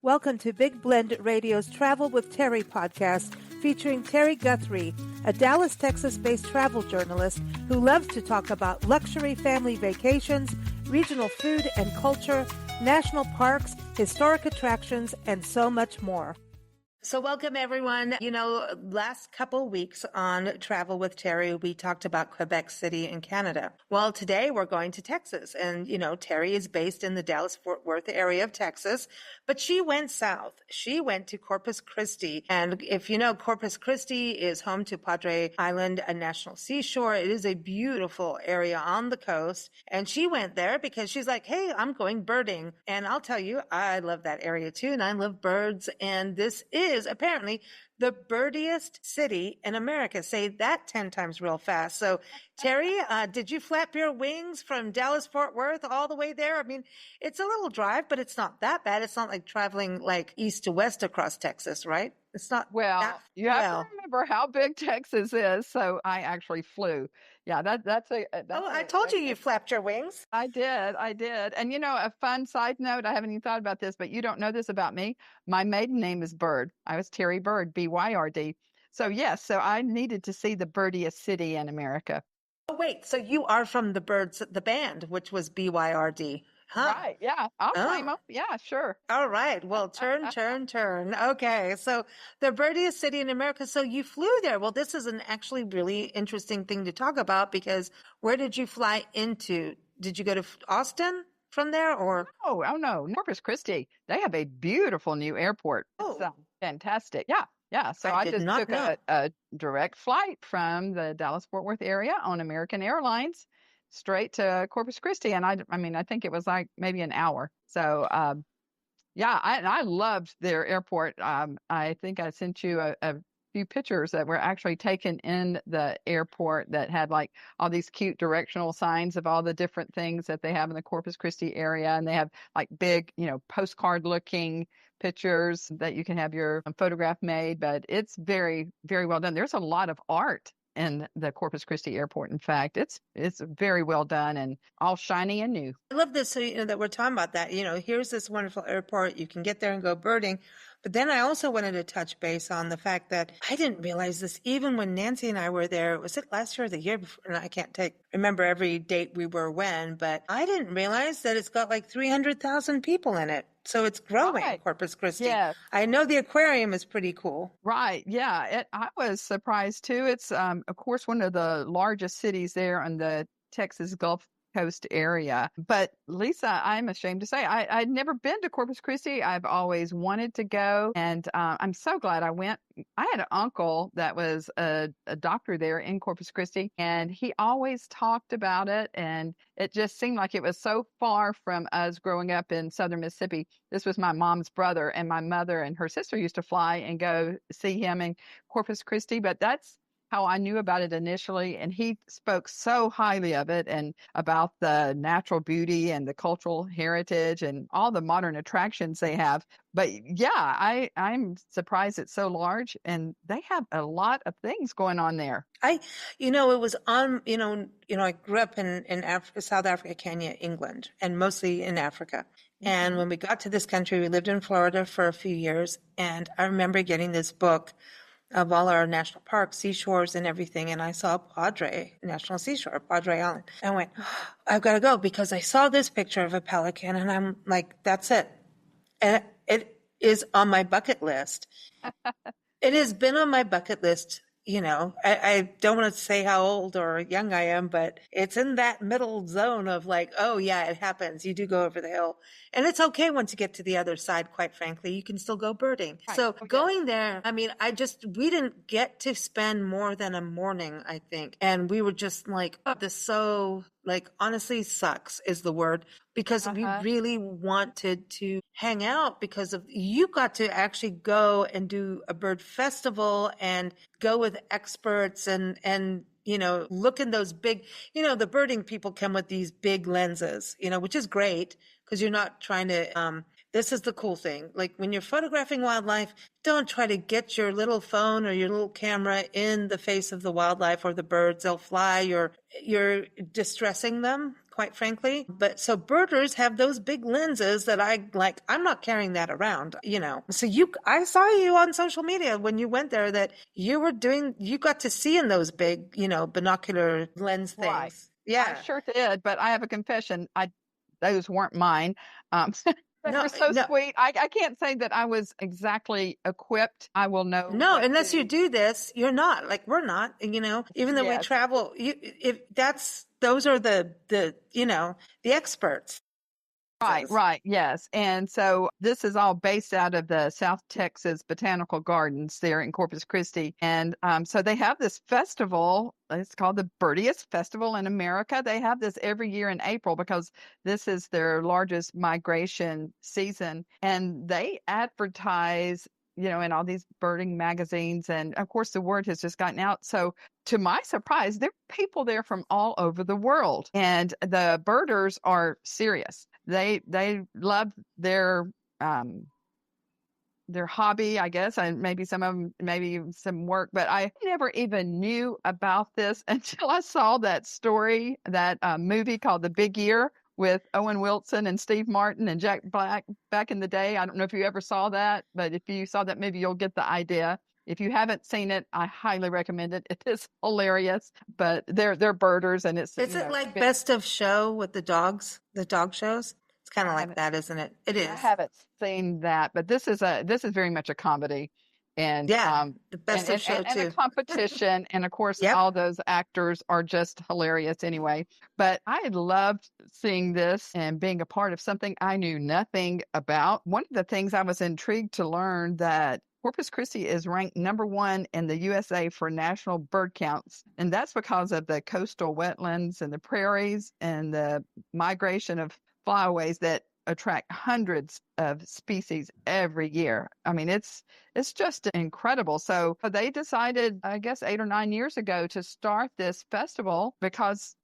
Welcome to Big Blend Radio's Travel with Terri podcast, featuring Terri Guthrie, a Dallas, Texas-based travel journalist who loves to talk about luxury family vacations, regional food and culture, national parks, historic attractions, and so much more. So welcome, everyone. Last couple weeks on Travel with Terri, we talked about Quebec City in Canada. Well, today we're going to Texas. And, Terri is based in the Dallas-Fort Worth area of Texas, but she went south. She went to Corpus Christi. And if you know, Corpus Christi is home to Padre Island National Seashore. It is a beautiful area on the coast. And she went there because she's like, hey, I'm going birding. And I'll tell you, I love that area too. And I love birds. And this is apparently the birdiest city in America. Say that 10 times real fast. So, Terri, did you flap your wings from Dallas-Fort Worth all the way there? I mean, it's a little drive, but it's not that bad. It's not like traveling like east to west across Texas, right? It's not. You have to remember how big Texas is. So I actually flew. Yeah, I told you flapped your wings. I did. And a fun side note, I haven't even thought about this, but you don't know this about me. My maiden name is Bird. I was Terri Bird, B-Y-R-D. So yes, so I needed to see the birdiest city in America. Oh, wait. So you are from the Birds, the band, which was B-Y-R-D. Huh. Right. Yeah. I'll claim them. Yeah, sure. All right. Well, turn. Okay. So the birdiest city in America. So you flew there. Well, this is an actually really interesting thing to talk about because where did you fly into? Did you go to Austin from there or? Oh no. Corpus Christi. They have a beautiful new airport. Oh. It's fantastic. Yeah. Yeah. So I just took a direct flight from the Dallas-Fort Worth area on American Airlines straight to Corpus Christi. And I think it was like maybe an hour. So, I loved their airport. I think I sent you a few pictures that were actually taken in the airport that had like all these cute directional signs of all the different things that they have in the Corpus Christi area. And they have like big, postcard looking pictures that you can have your photograph made, but it's very, very well done. There's a lot of art in the Corpus Christi airport. In fact, it's very well done and all shiny and new. I love this. So, that we're talking about that, here's this wonderful airport. You can get there and go birding. But then I also wanted to touch base on the fact that I didn't realize this even when Nancy and I were there. Was it last year or the year before? And I can't remember every date we were when, but I didn't realize that it's got like 300,000 people in it. So it's growing, right. Corpus Christi. Yeah. I know the aquarium is pretty cool. Right. Yeah. I was surprised too. It's, of course, one of the largest cities there on the Texas Gulf Coast area. But Lisa, I'm ashamed to say I'd never been to Corpus Christi. I've always wanted to go. And I'm so glad I went. I had an uncle that was a doctor there in Corpus Christi, and he always talked about it. And it just seemed like it was so far from us growing up in southern Mississippi. This was my mom's brother, and my mother and her sister used to fly and go see him in Corpus Christi. But that's how I knew about it initially. And he spoke so highly of it and about the natural beauty and the cultural heritage and all the modern attractions they have. But yeah, I'm surprised it's so large and they have a lot of things going on there. It was on, I grew up in Africa, South Africa, Kenya, England, and mostly in Africa. And when we got to this country, we lived in Florida for a few years. And I remember getting this book of all our national parks, seashores and everything. And I saw Padre National Seashore, Padre Island. I went, I've got to go because I saw this picture of a pelican and I'm like, that's it. And it is on my bucket list. It has been on my bucket list. I don't want to say how old or young I am, but it's in that middle zone of like, oh yeah, it happens. You do go over the hill and it's okay once you get to the other side, quite frankly, you can still go birding. Right. So going there, we didn't get to spend more than a morning, I think. And we were just like, honestly sucks is the word because we really wanted to hang out because you got to actually go and do a bird festival and go with experts and look in those big, the birding people come with these big lenses, which is great because you're not trying to, this is the cool thing. Like when you're photographing wildlife, don't try to get your little phone or your little camera in the face of the wildlife or the birds. They'll fly. You're distressing them, quite frankly. But so birders have those big lenses that I'm not carrying that around, So I saw you on social media when you went there that you got to see in those big, binocular lens Right. things. I Yeah. sure did, but I have a confession. Those weren't mine. They No, were so no, sweet. I can't say that I was exactly equipped. I will know no, what unless you to. do this, you're not like we're not, even though we Yes. travel, if those are the experts. Right, right, yes. And so this is all based out of the South Texas Botanical Gardens there in Corpus Christi. And so they have this festival. It's called the Birdiest Festival in America. They have this every year in April because this is their largest migration season. And they advertise, in all these birding magazines. And of course, the word has just gotten out. So to my surprise, there are people there from all over the world. And the birders are serious. They love um their hobby, I guess, and maybe some of them, maybe some work, but I never even knew about this until I saw that story, that movie called The Big Year with Owen Wilson and Steve Martin and Jack Black back in the day. I don't know if you ever saw that, but if you saw that movie, you'll get the idea. If you haven't seen it, I highly recommend it. It is hilarious, but they're birders, and it's Is it like Best of Show with the dogs, the dog shows? It's kind of like that, isn't it? It I is. haven't seen that, but this is very much a comedy, and Yeah, the Best of Show and a too. competition, and of course Yep. all those actors are just hilarious anyway. But I loved seeing this and being a part of something I knew nothing about. One of the things I was intrigued to learn that Corpus Christi is ranked #1 in the USA for national bird counts, and that's because of the coastal wetlands and the prairies and the migration of flyways that attract hundreds of species every year. I mean, it's just incredible. So they decided, I guess, 8 or 9 years ago to start this festival because,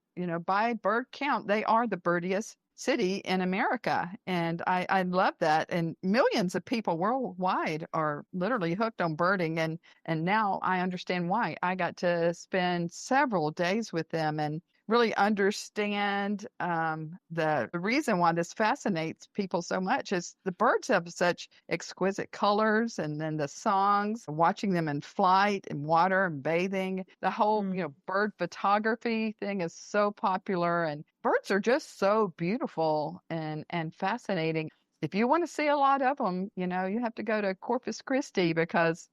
by bird count, they are the birdiest city in America. And I love that. And millions of people worldwide are literally hooked on birding. And now I understand why. I got to spend several days with them and really understand the reason why this fascinates people so much is the birds have such exquisite colors, and then the songs, watching them in flight and water and bathing, the whole bird photography thing is so popular, and birds are just so beautiful and fascinating. If you want to see a lot of them, you have to go to Corpus Christi because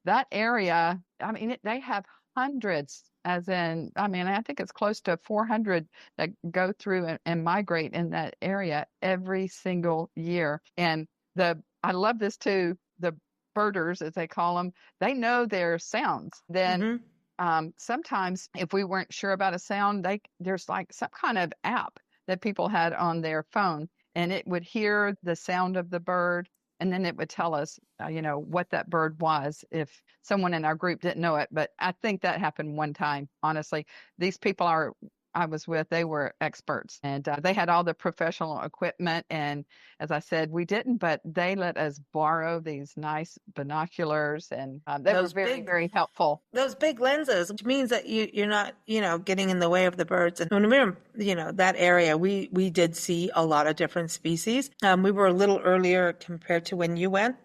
that area, I mean, they have hundreds, I think it's close to 400 that go through and migrate in that area every single year. And I love this too. The birders, as they call them, they know their sounds. Then sometimes if we weren't sure about a sound, there's like some kind of app that people had on their phone, and it would hear the sound of the bird, and then it would tell us, what that bird was if someone in our group didn't know it. But I think that happened one time, honestly. These people I was with, they were experts, and they had all the professional equipment. And as I said, we didn't, but they let us borrow these nice binoculars, and they were very, very helpful. Those big lenses, which means that you're not, getting in the way of the birds. And when we were, that area, we did see a lot of different species. We were a little earlier compared to when you went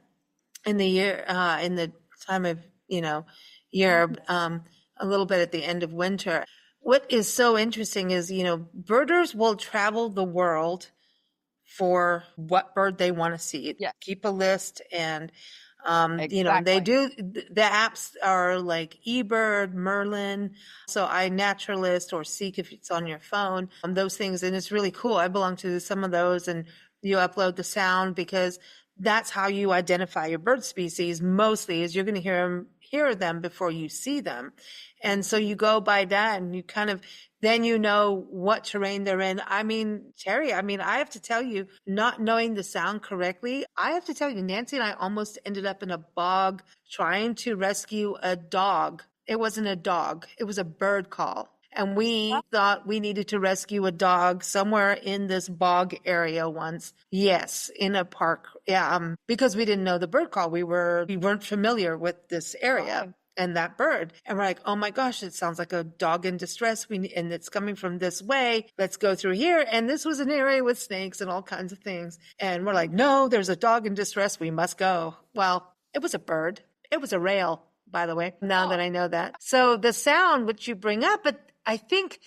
in the year, in the time of, year, a little bit at the end of winter. What is so interesting is, birders will travel the world for what bird they want to see. Yeah. Keep a list, and Exactly. they do. The apps are like eBird, Merlin, so iNaturalist or Seek if it's on your phone. Those things, and it's really cool. I belong to some of those, and you upload the sound because that's how you identify your bird species. Mostly, is you're going to hear them before you see them. And so you go by that, and you kind of, then what terrain they're in. I mean, Terri, I have to tell you, not knowing the sound correctly, I have to tell you, Nancy and I almost ended up in a bog trying to rescue a dog. It wasn't a dog. It was a bird call. And we thought we needed to rescue a dog somewhere in this bog area once. Yes, in a park. Yeah, because we didn't know the bird call. We weren't familiar with this area. and that bird. And we're like, oh my gosh, it sounds like a dog in distress. And it's coming from this way. Let's go through here. And this was an area with snakes and all kinds of things. And we're like, no, there's a dog in distress. We must go. Well, it was a bird. It was a rail, by the way, now that I know that. So the sound which you bring up, but I think,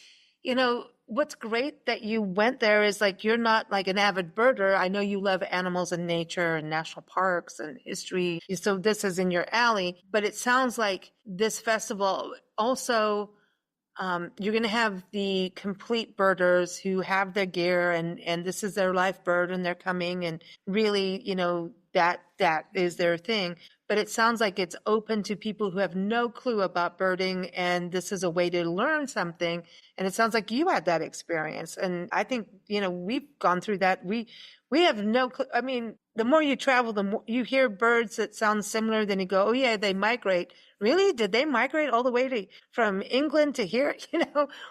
what's great that you went there is like, you're not like an avid birder. I know you love animals and nature and national parks and history. So this is in your alley, but it sounds like this festival also, you're going to have the complete birders who have their gear and this is their life bird and they're coming and really, that is their thing. But it sounds like it's open to people who have no clue about birding, and this is a way to learn something. And it sounds like you had that experience. And I think, we've gone through that. We have no clue. I mean, the more you travel, the more you hear birds that sound similar, then you go, oh yeah, they migrate. Really? Did they migrate all the way from England to here,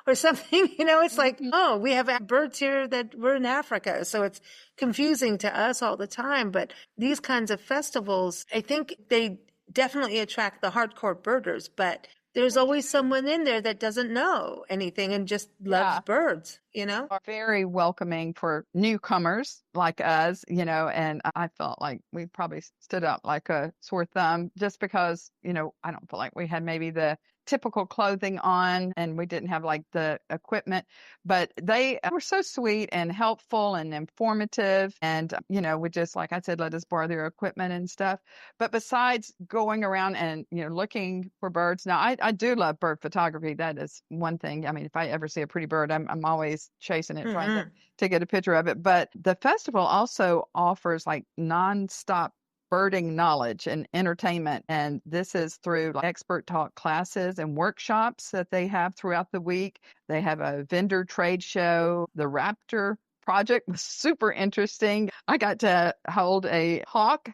or something? It's like, oh, we have birds here that were in Africa. So it's confusing to us all the time. But these kinds of festivals, I think they definitely attract the hardcore birders, but there's always someone in there that doesn't know anything and just loves birds, Are very welcoming for newcomers like us, and I felt like we probably stood up like a sore thumb just because, I don't feel like we had maybe the typical clothing on and we didn't have like the equipment, but they were so sweet and helpful and informative and, would just, like I said, let us borrow their equipment and stuff. But besides going around and, looking for birds, now I do love bird photography. That is one thing. I mean, if I ever see a pretty bird, I'm always chasing it, trying to get a picture of it. But the festival also offers like nonstop birding knowledge and entertainment. And this is through expert taught classes and workshops that they have throughout the week. They have a vendor trade show. The Raptor project was super interesting. I got to hold a hawk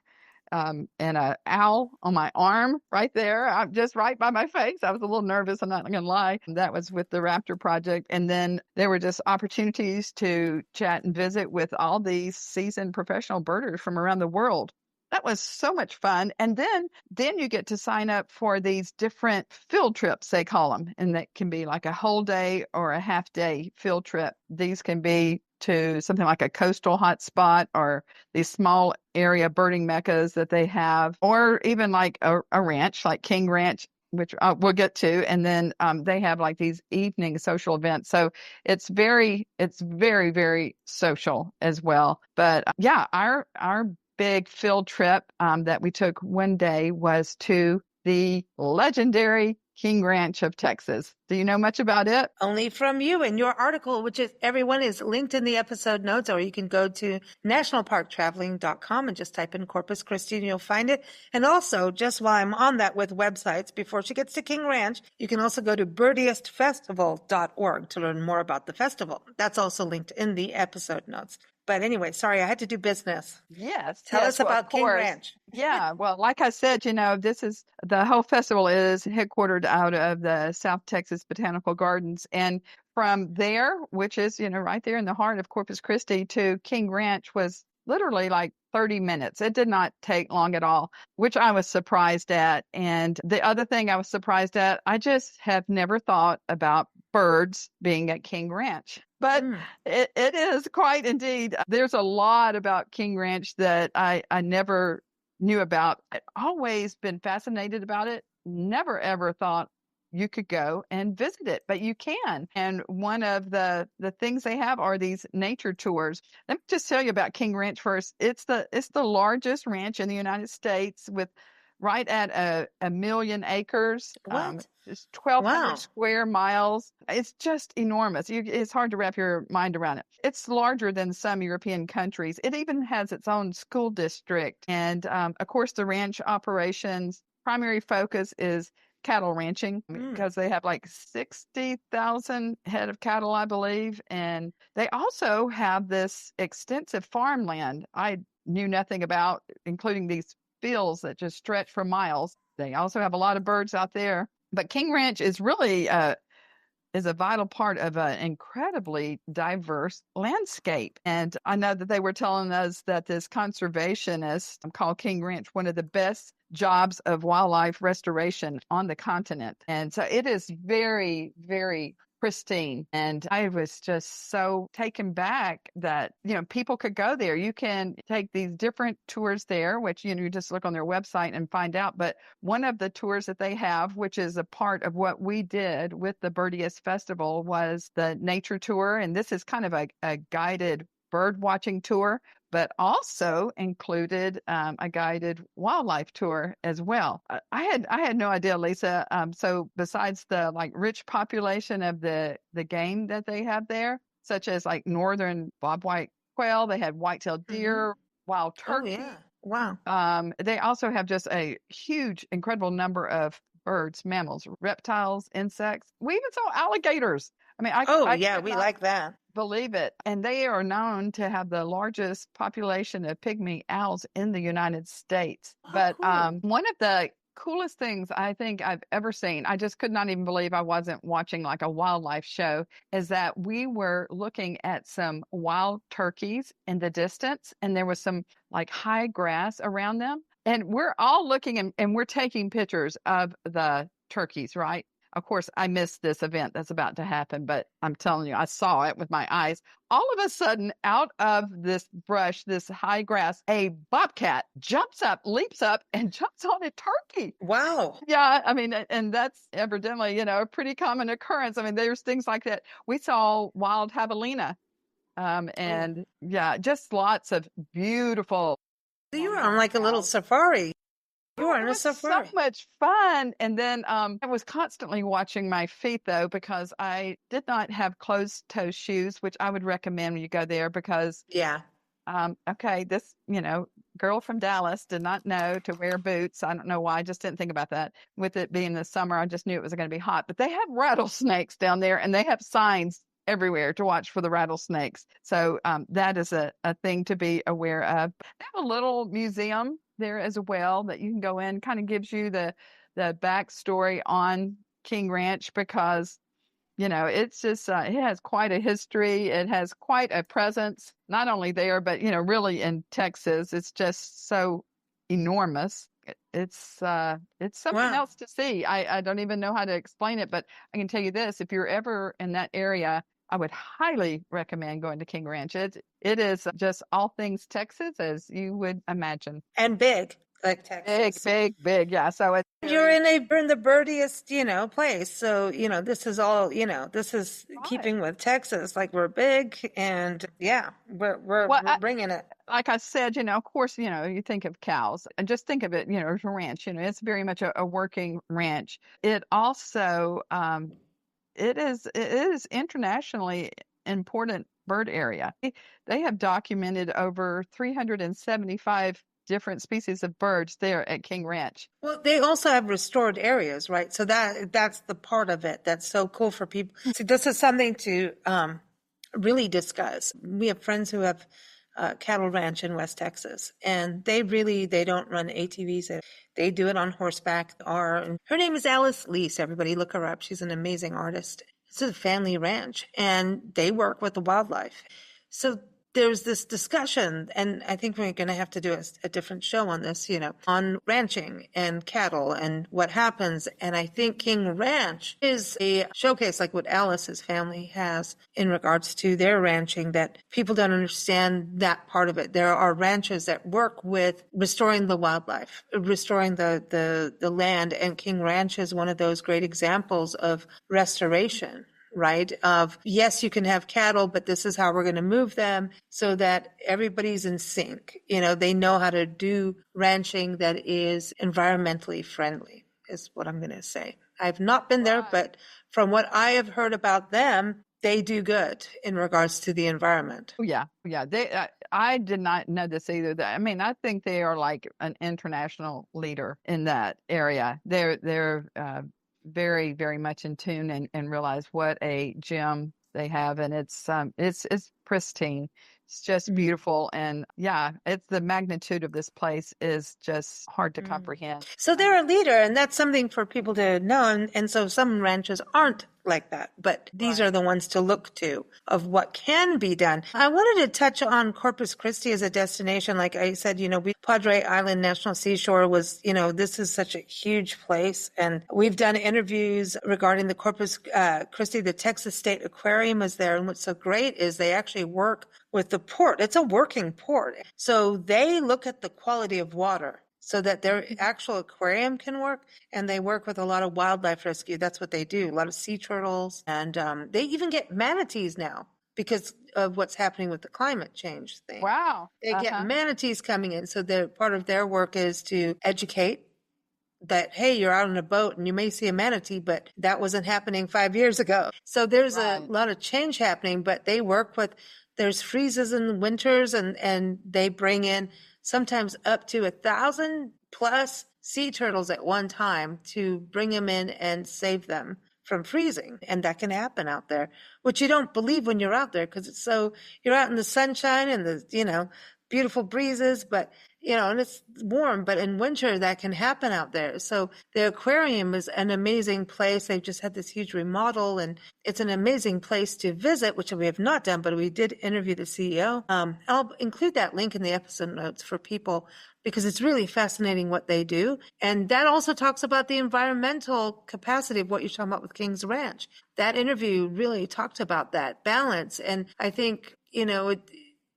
and an owl on my arm right there. I'm just right by my face. I was a little nervous. I'm not going to lie. That was with the Raptor project. And then there were just opportunities to chat and visit with all these seasoned professional birders from around the world. That was so much fun. And then you get to sign up for these different field trips, they call them. And that can be like a whole day or a half day field trip. These can be to something like a coastal hotspot or these small area birding meccas that they have, or even like a ranch like King Ranch, which we'll get to. And then they have like these evening social events. So it's very, very social as well. But yeah, our big field trip that we took one day was to the legendary King Ranch of Texas. Do you know much about it? Only from you and your article, which is everyone is linked in the episode notes, or you can go to nationalparktraveling.com and just type in Corpus Christi and you'll find it. And also, just while I'm on that with websites, before she gets to King Ranch, you can also go to birdiestfestival.org to learn more about the festival. That's also linked in the episode notes. But anyway, sorry, I had to do business. Yes. Tell us about King Ranch. Yeah. Well, like I said, the whole festival is headquartered out of the South Texas Botanical Gardens. And from there, which is, right there in the heart of Corpus Christi, to King Ranch was literally like 30 minutes. It did not take long at all, which I was surprised at. And the other thing I was surprised at, I just have never thought about birds being at King Ranch. But it is quite indeed. There's a lot about King Ranch that I never knew about. I've always been fascinated about it. Never ever thought you could go and visit it, but you can. And one of the things they have are these nature tours. Let me just tell you about King Ranch first. It's the largest ranch in the United States with right at a million acres. What? It's 1,200 square miles. It's just enormous. It's hard to wrap your mind around it. It's larger than some European countries. It even has its own school district. And of course, the ranch operations primary focus is cattle ranching because they have like 60,000 head of cattle, I believe. And they also have this extensive farmland I knew nothing about, including these fields that just stretch for miles. They also have a lot of birds out there. But King Ranch is really is a vital part of an incredibly diverse landscape. And I know that they were telling us that this conservationist called King Ranch one of the best jobs of wildlife restoration on the continent. And so it is very, very pristine. And I was just so taken back that, people could go there. You can take these different tours there, which, you just look on their website and find out. But one of the tours that they have, which is a part of what we did with the Birdiest Festival, was the nature tour. And this is kind of a guided bird watching tour, but also included a guided wildlife tour as well. I had no idea, Lisa. So besides the rich population of the game that they have there, such as northern bobwhite quail, they had white-tailed deer, wild turkey. Oh, yeah. Wow. They also have just a huge, incredible number of birds, mammals, reptiles, insects. We even saw alligators. I mean, we like that. Believe it. And they are known to have the largest population of pygmy owls in the United States. But cool. One of the coolest things I think I've ever seen, I just could not even believe I wasn't watching a wildlife show, is that we were looking at some wild turkeys in the distance, and there was some high grass around them. And we're all looking and we're taking pictures of the turkeys, right? Of course, I missed this event that's about to happen, but I'm telling you, I saw it with my eyes. All of a sudden, out of this brush, this high grass, a bobcat jumps up, leaps up, and jumps on a turkey. Wow. Yeah, I mean, and that's evidently, a pretty common occurrence. I mean, there's things like that. We saw wild javelina, and just lots of beautiful. So you were on a little safari. You were on a safari. So much fun. And then I was constantly watching my feet, though, because I did not have closed-toe shoes, which I would recommend when you go there because, this, girl from Dallas did not know to wear boots. I don't know why. I just didn't think about that. With it being the summer, I just knew it was going to be hot. But they have rattlesnakes down there, and they have signs everywhere to watch for the rattlesnakes. So that is a thing to be aware of. They have a little museum there as well that you can go in. Kind of gives you the backstory on King Ranch because it's just it has quite a history. It has quite a presence, not only there but really in Texas. It's just so enormous. It's something else to see. I don't even know how to explain it, but I can tell you this: if you're ever in that area, I would highly recommend going to King Ranch. It is just all things Texas, as you would imagine. And big, like Texas. Big. Yeah. So you're in the birdiest, place. So, this is all, this is keeping with Texas. We're big and we're bringing it. Like I said, of course, you think of cows and just think of it, as a ranch, it's very much a working ranch. It also, it is internationally important bird area. They have documented over 375 different species of birds there at King Ranch. Well, they also have restored areas, right? So that's the part of it that's so cool for people. So this is something to really discuss. We have friends who have cattle ranch in West Texas, and they don't run ATVs. They do it on horseback. Her name is Alice Lease. Everybody look her up. She's an amazing artist. It's a family ranch, and they work with the wildlife. So there's this discussion, and I think we're going to have to do a different show on this, on ranching and cattle and what happens. And I think King Ranch is a showcase like what Alice's family has in regards to their ranching, that people don't understand that part of it. There are ranches that work with restoring the wildlife, restoring the land, and King Ranch is one of those great examples of restoration. Right? Of, yes, you can have cattle, but this is how we're going to move them so that everybody's in sync. They know how to do ranching that is environmentally friendly, is what I'm going to say. I've not been there, but from what I have heard about them, they do good in regards to the environment. Yeah. I did not know this either. I think they are like an international leader in that area. They're very, very much in tune and realize what a gem they have, and it's pristine. It's just beautiful, and it's the magnitude of this place is just hard to comprehend. So they're a leader, and that's something for people to know. And so some ranches aren't like that. But these are the ones to look to of what can be done. I wanted to touch on Corpus Christi as a destination. Like I said, Padre Island National Seashore was, this is such a huge place. And we've done interviews regarding the Corpus Christi. The Texas State Aquarium is there. And what's so great is they actually work with the port. It's a working port. So they look at the quality of water so that their actual aquarium can work. And they work with a lot of wildlife rescue. That's what they do. A lot of sea turtles. And they even get manatees now because of what's happening with the climate change thing. Wow. They get manatees coming in. So part of their work is to educate that, hey, you're out on a boat and you may see a manatee, but that wasn't happening 5 years ago. So there's a lot of change happening, but they work with, there's freezes in the winters and they bring in sometimes up to 1,000 plus sea turtles at one time to bring them in and save them from freezing. And that can happen out there, which you don't believe when you're out there because you're out in the sunshine and the, beautiful breezes, but and it's warm, but in winter that can happen out there. So the aquarium is an amazing place. They've just had this huge remodel and it's an amazing place to visit, which we have not done, but we did interview the CEO. I'll include that link in the episode notes for people because it's really fascinating what they do. And that also talks about the environmental capacity of what you're talking about with King's Ranch. That interview really talked about that balance. And I think,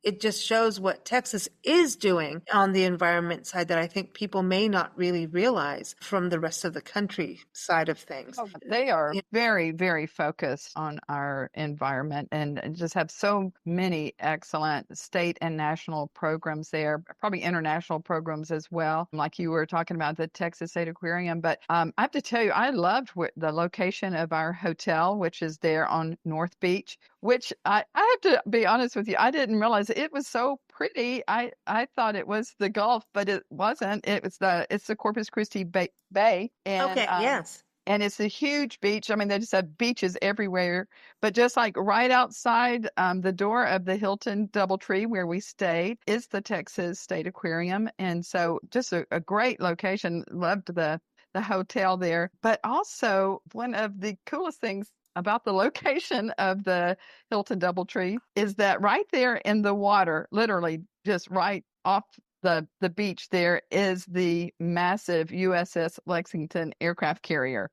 it just shows what Texas is doing on the environment side that I think people may not really realize from the rest of the country side of things. Oh, they are very, very focused on our environment and just have so many excellent state and national programs there, probably international programs as well. Like you were talking about the Texas State Aquarium. But I have to tell you, I loved the location of our hotel, which is there on North Beach, which I have to be honest with you, I didn't realize it was so pretty. I thought it was the Gulf, but it wasn't. It's the Corpus Christi Bay. And, okay, yes. And it's a huge beach. I mean, they just have beaches everywhere. But just like right outside the door of the Hilton DoubleTree where we stayed is the Texas State Aquarium. And so just a great location. Loved the hotel there. But also one of the coolest things about the location of the Hilton DoubleTree is that right there in the water, literally just right off the beach, there is the massive USS Lexington aircraft carrier.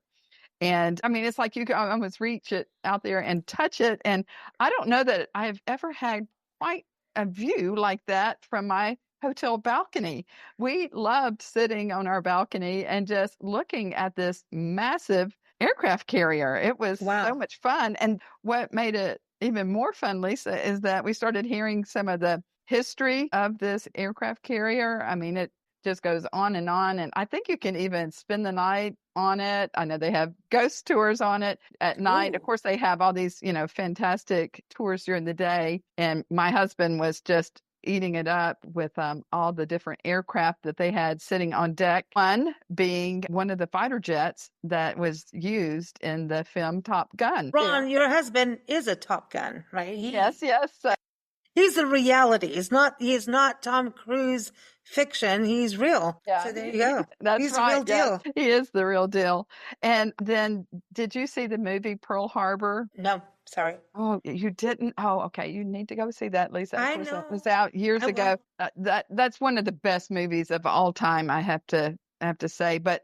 And I mean, it's like you can almost reach it out there and touch it. And I don't know that I've ever had quite a view like that from my hotel balcony. We loved sitting on our balcony and just looking at this massive aircraft carrier. It was so much fun. And what made it even more fun, Lisa, is that we started hearing some of the history of this aircraft carrier. I mean, it just goes on. And I think you can even spend the night on it. I know they have ghost tours on it at night. Ooh. Of course, they have all these, fantastic tours during the day. And my husband was just eating it up with all the different aircraft that they had sitting on deck. One being one of the fighter jets that was used in the film Top Gun. Ron, your husband is a Top Gun, right? Yes. He's a reality. He's not Tom Cruise fiction. He's real. Yeah. So there you go. He's the real deal. Yes, he is the real deal. And then did you see the movie Pearl Harbor? No. Sorry. Oh, you didn't? Oh, okay. You need to go see that, Lisa. I know. It was out years ago. That's one of the best movies of all time, I have to say. But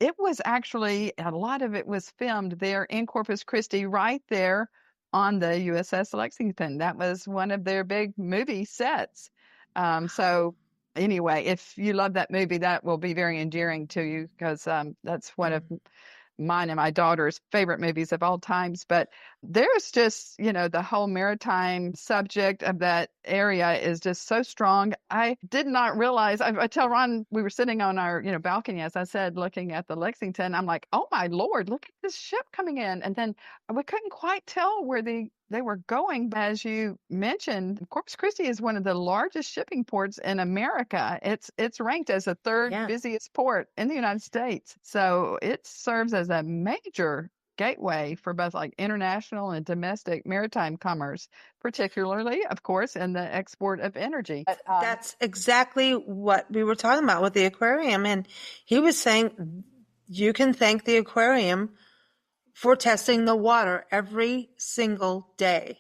it was actually, a lot of it was filmed there in Corpus Christi, right there on the USS Lexington. That was one of their big movie sets. So anyway, if you love that movie, that will be very endearing to you because that's one of mine and my daughter's favorite movies of all times. But there's just, the whole maritime subject of that area is just so strong. I did not realize, I tell Ron, we were sitting on our, balcony, as I said, looking at the Lexington. I'm like, oh my Lord, look at this ship coming in. And then we couldn't quite tell where they were going. But as you mentioned, Corpus Christi is one of the largest shipping ports in America. It's ranked as the third busiest port in the United States. So it serves as a major gateway for both like international and domestic maritime commerce, particularly, of course, in the export of energy. That's exactly what we were talking about with the aquarium. And he was saying you can thank the aquarium for testing the water every single day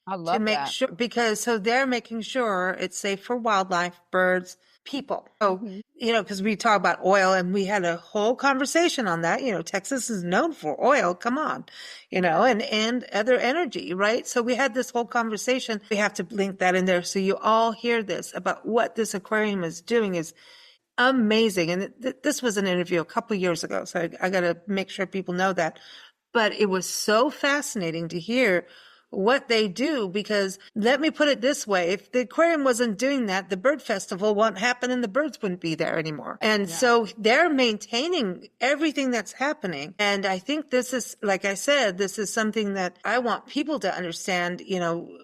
I to love make that. sure, because so they're making sure it's safe for wildlife, birds, people. So, Hmm. because we talk about oil and we had a whole conversation on that. Texas is known for oil. Come on, and other energy, right? So we had this whole conversation. We have to link that in there so you all hear this about what this aquarium is doing is amazing. And this was an interview a couple years ago, so I got to make sure people know that. But it was so fascinating to hear what they do, because let me put it this way: if the aquarium wasn't doing that, the bird festival won't happen and the birds wouldn't be there anymore. And Yeah. so they're maintaining everything that's happening. And I think this is, like I said, this is something that I want people to understand.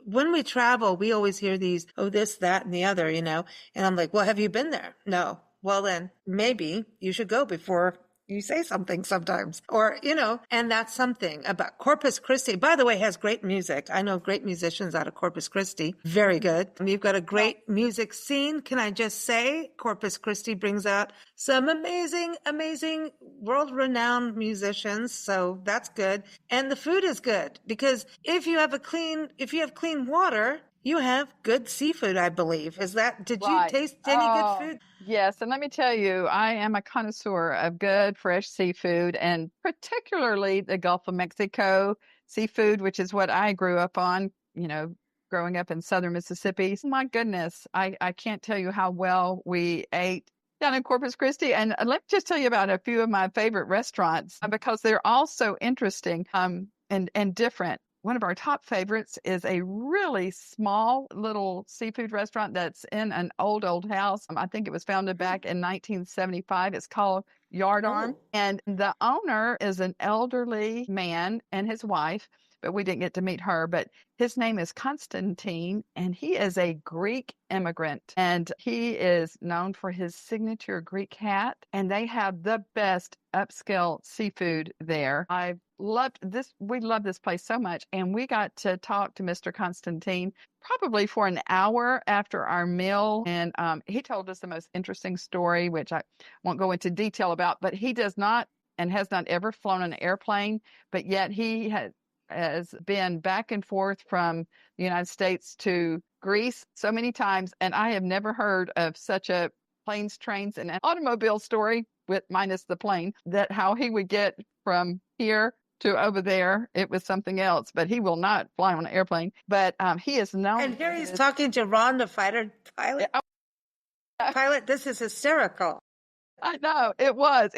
When we travel, we always hear these, oh, this, that, and the other, and I'm like, well, have you been there? No. Well, then maybe you should go before you say something sometimes, or, and that's something about Corpus Christi. By the way, has great music. I know great musicians out of Corpus Christi. Very good. You've got a great music scene. Can I just say Corpus Christi brings out some amazing, amazing world-renowned musicians. So that's good. And the food is good, because if you have clean water, you have good seafood, I believe. Did you Right. taste any good Oh, food? yes. And let me tell you, I am a connoisseur of good, fresh seafood, and particularly the Gulf of Mexico seafood, which is what I grew up on, growing up in southern Mississippi. My goodness, I can't tell you how well we ate down in Corpus Christi. And let me just tell you about a few of my favorite restaurants because they're all so interesting and different. One of our top favorites is a really small little seafood restaurant that's in an old house. I think it was founded back in 1975. It's called Yardarm. Oh. And the owner is an elderly man and his wife, but we didn't get to meet her. But his name is Constantine, and he is a Greek immigrant. And he is known for his signature Greek hat. And they have the best upscale seafood there. I loved this. We love this place so much. And we got to talk to Mr. Constantine probably for an hour after our meal. And he told us the most interesting story, which I won't go into detail about, but he does not and has not ever flown an airplane, but yet he has been back and forth from the United States to Greece so many times. And I have never heard of such a planes, trains, and an automobile story with minus the plane, that how he would get from here to over there. It was something else, but he will not fly on an airplane. But he is known. And here he's talking to Ron, the fighter pilot. Pilot, this is hysterical. I know it was.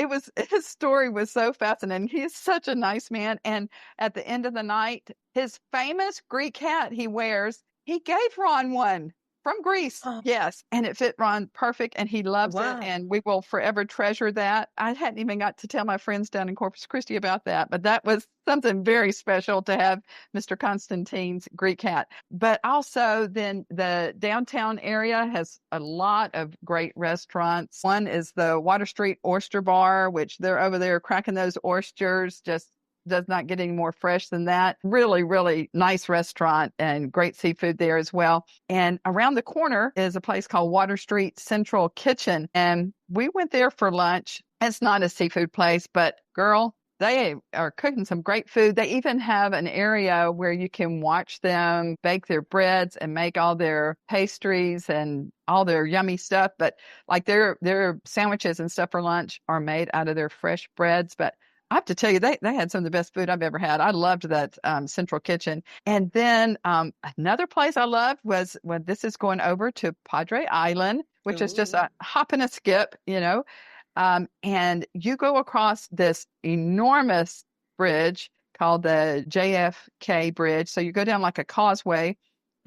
His story was so fascinating. He's such a nice man. And at the end of the night, his famous Greek hat he wears, he gave Ron one from Greece. Oh. Yes. And it fit Ron perfect. And he loves Wow. it. And we will forever treasure that. I hadn't even got to tell my friends down in Corpus Christi about that, but that was something very special to have Mr. Constantine's Greek hat. But also then the downtown area has a lot of great restaurants. One is the Water Street Oyster Bar, which they're over there cracking those oysters, just does not get any more fresh than that. Really, really nice restaurant and great seafood there as well. And around the corner is a place called Water Street Central Kitchen. And we went there for lunch. It's not a seafood place, but girl, they are cooking some great food. They even have an area where you can watch them bake their breads and make all their pastries and all their yummy stuff. But like their sandwiches and stuff for lunch are made out of their fresh breads. But I have to tell you, they had some of the best food I've ever had. I loved that Central Kitchen. And then another place I loved was when this is going over to Padre Island, which is just a hop and a skip, and you go across this enormous bridge called the JFK Bridge. So you go down like a causeway,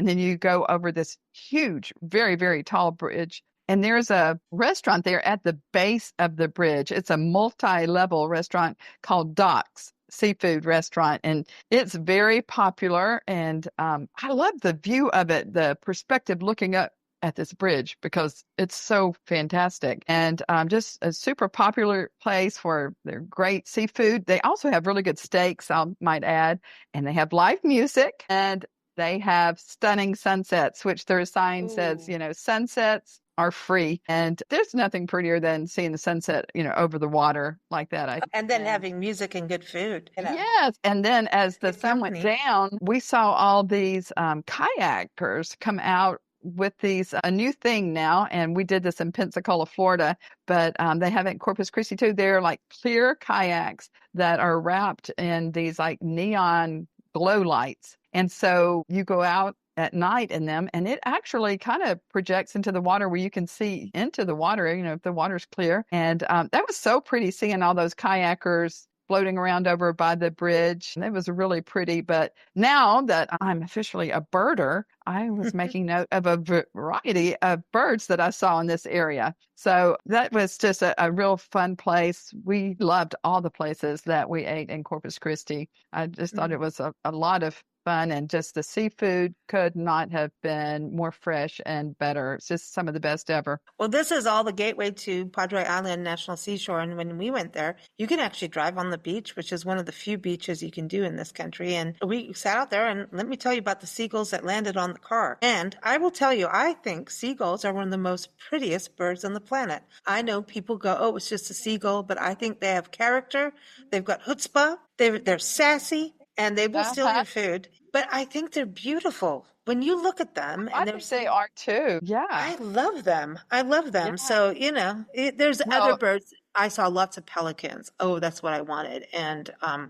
and then you go over this huge, very, very tall bridge. And there's a restaurant there at the base of the bridge. It's a multi-level restaurant called Doc's Seafood Restaurant. And it's very popular. And I love the view of it, the perspective looking up at this bridge, because it's so fantastic. And just a super popular place for their great seafood. They also have really good steaks, I might add. And they have live music. And they have stunning sunsets, which their sign says, sunsets are free. And there's nothing prettier than seeing the sunset, over the water like that. And then having music and good food. Yes. And then as the Good sun went company. down, we saw all these kayakers come out with these a new thing now, and we did this in Pensacola, Florida, but they have it in Corpus Christi too. They're like clear kayaks that are wrapped in these like neon glow lights, and so you go out at night in them, and it actually kind of projects into the water where you can see into the water, if the water's clear. And that was so pretty seeing all those kayakers floating around over by the bridge. And it was really pretty. But now that I'm officially a birder, I was making note of a variety of birds that I saw in this area. So that was just a real fun place. We loved all the places that we ate in Corpus Christi. I just thought it was a lot of fun, and just the seafood could not have been more fresh and better. It's just some of the best ever. Well, this is all the gateway to Padre Island National Seashore. And when we went there, you can actually drive on the beach, which is one of the few beaches you can do in this country. And we sat out there, and let me tell you about the seagulls that landed on the car. And I will tell you, I think seagulls are one of the most prettiest birds on the planet. I know people go, oh, it's just a seagull, but I think they have character. They've got chutzpah. They're sassy. And they will steal your food. But I think they're beautiful. When you look at them. I think they are too. Yeah. I love them. Yeah. So, there's other birds. I saw lots of pelicans. Oh, that's what I wanted. And I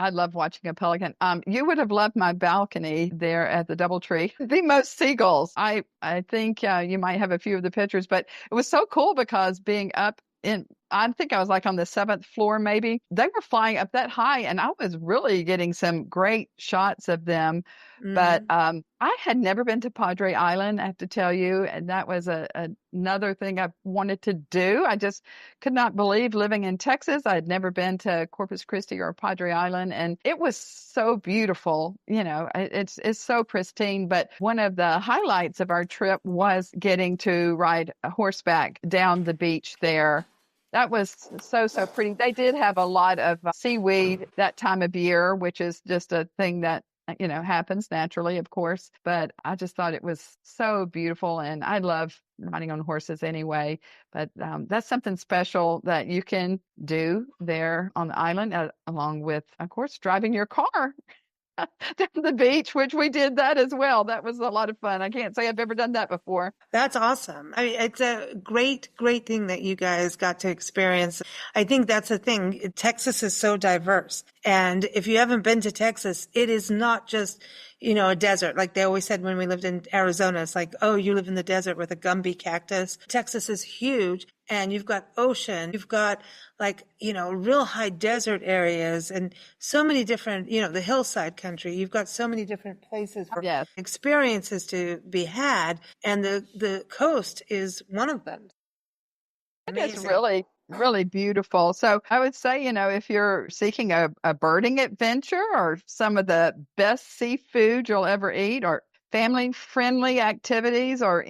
love watching a pelican. You would have loved my balcony there at the DoubleTree. The most seagulls. I think you might have a few of the pictures, but it was so cool because being up I think I was like on the 7th floor, maybe. They were flying up that high, and I was really getting some great shots of them. But I had never been to Padre Island, I have to tell you, and that was another thing I wanted to do. I just could not believe living in Texas. I had never been to Corpus Christi or Padre Island, and it was so beautiful. It's so pristine. But one of the highlights of our trip was getting to ride a horseback down the beach there. That was so pretty. They did have a lot of seaweed that time of year, which is just a thing that, happens naturally, of course. But I just thought it was so beautiful, and I love riding on horses anyway. But that's something special that you can do there on the island, along with, of course, driving your car down the beach, which we did that as well. That was a lot of fun. I can't say I've ever done that before. That's awesome. I mean, it's a great thing that you guys got to experience. I think that's the thing. Texas is so diverse. And if you haven't been to Texas, it is not just, a desert. Like they always said when we lived in Arizona, it's like, oh, you live in the desert with a Gumby cactus. Texas is huge. And you've got ocean, you've got real high desert areas and so many different, the hillside country. You've got so many different places for experiences to be had. And the coast is one of them. It is really, really beautiful. So I would say, if you're seeking a birding adventure or some of the best seafood you'll ever eat, or family-friendly activities, or,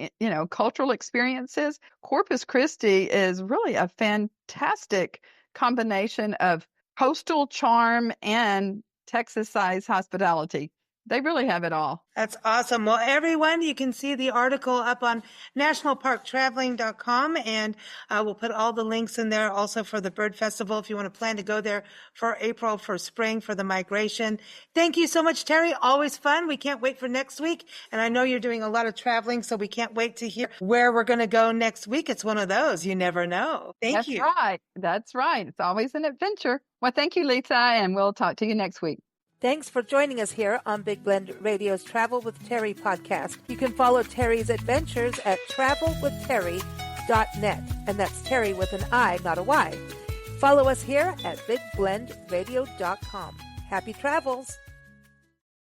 cultural experiences, Corpus Christi is really a fantastic combination of coastal charm and Texas-sized hospitality. They really have it all. That's awesome. Well, everyone, you can see the article up on nationalparktraveling.com, and we'll put all the links in there also for the Bird Festival if you want to plan to go there for April, for spring, for the migration. Thank you so much, Terri. Always fun. We can't wait for next week. And I know you're doing a lot of traveling, so we can't wait to hear where we're going to go next week. It's one of those. You never know. Thank you. That's right. It's always an adventure. Well, thank you, Lisa, and we'll talk to you next week. Thanks for joining us here on Big Blend Radio's Travel with Terri podcast. You can follow Terri's adventures at travelwithterri.net, and that's Terri with an I, not a Y. Follow us here at bigblendradio.com. Happy travels!